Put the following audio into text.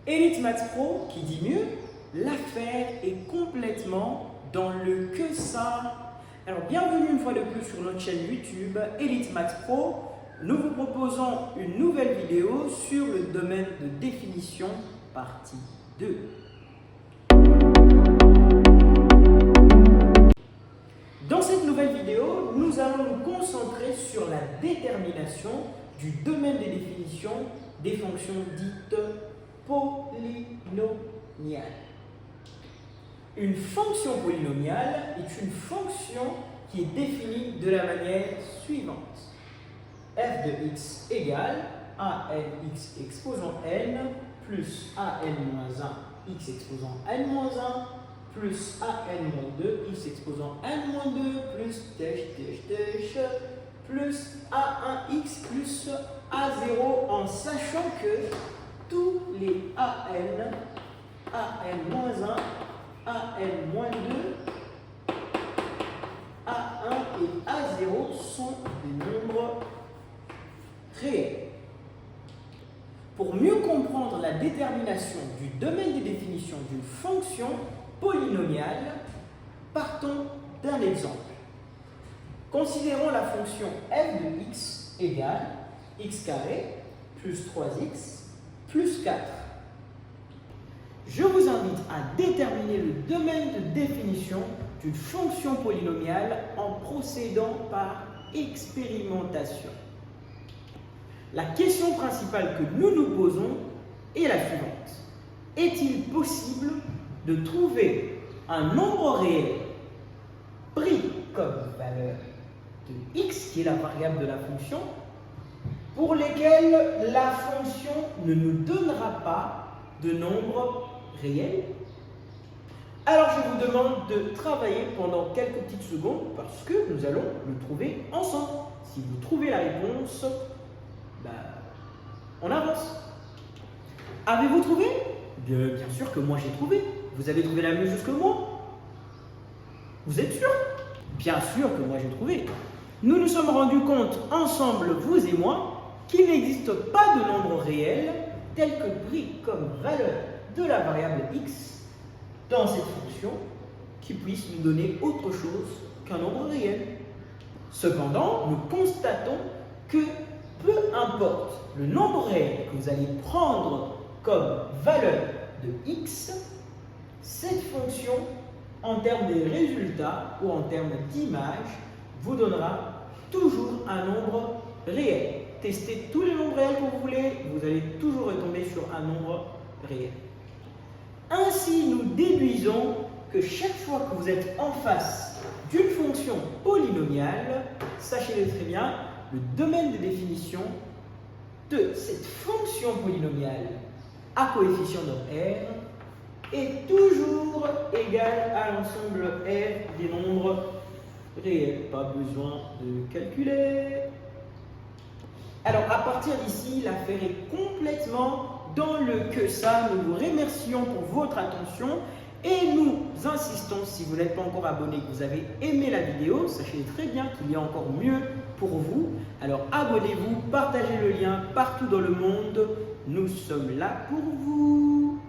Elite Maths Pro, qui dit mieux, l'affaire est complètement dans le que ça. Alors bienvenue une fois de plus sur notre chaîne YouTube Elite Maths Pro. Nous vous proposons une nouvelle vidéo sur le domaine de définition, partie 2. Dans cette nouvelle vidéo, nous allons nous concentrer sur la détermination du domaine des définitions des fonctions dites polynomiales. Une fonction polynomiale est une fonction qui est définie de la manière suivante. f de x égale ANX exposant n plus AN-1 x exposant n-1 plus AN-2 x exposant n-2 plus plus A1x plus A0 en sachant que tous les AN, AN-1, AN-2, A1 et A0 sont des nombres réels. Pour mieux comprendre la détermination du domaine des définitions d'une fonction polynomiale, partons d'un exemple. Considérons la fonction f de x égale x carré plus 3x plus 4. Je vous invite à déterminer le domaine de définition d'une fonction polynomiale en procédant par expérimentation. La question principale que nous nous posons est la suivante. Est-il possible de trouver un nombre réel pris comme valeur de x, qui est la variable de la fonction, pour lesquels la fonction ne nous donnera pas de nombre réel? Alors je vous demande de travailler pendant quelques petites secondes parce que nous allons le trouver ensemble. Si vous trouvez la réponse, on avance. Avez-vous trouvé? Bien sûr que moi j'ai trouvé. Vous avez trouvé la même chose que moi? Vous êtes sûr? Bien sûr que moi j'ai trouvé. Nous nous sommes rendus compte ensemble, vous et moi, qu'il n'existe pas de nombre réel tel que pris comme valeur de la variable x dans cette fonction qui puisse nous donner autre chose qu'un nombre réel. Cependant, nous constatons que peu importe le nombre réel que vous allez prendre comme valeur de x, cette fonction, en termes de résultats ou en termes d'image, vous donnera toujours un nombre réel. Testez tous les nombres réels que vous voulez, vous allez toujours retomber sur un nombre réel. Ainsi, nous déduisons que chaque fois que vous êtes en face d'une fonction polynomiale, sachez-le très bien, le domaine de définition de cette fonction polynomiale à coefficient de R est toujours égal à l'ensemble R des nombres réels. Pas besoin de calculer. Alors, à partir d'ici, l'affaire est complètement dans le que ça. Nous vous remercions pour votre attention et nous insistons, si vous n'êtes pas encore abonné, que vous avez aimé la vidéo, sachez très bien qu'il y a encore mieux pour vous. Alors, abonnez-vous, partagez le lien partout dans le monde. Nous sommes là pour vous.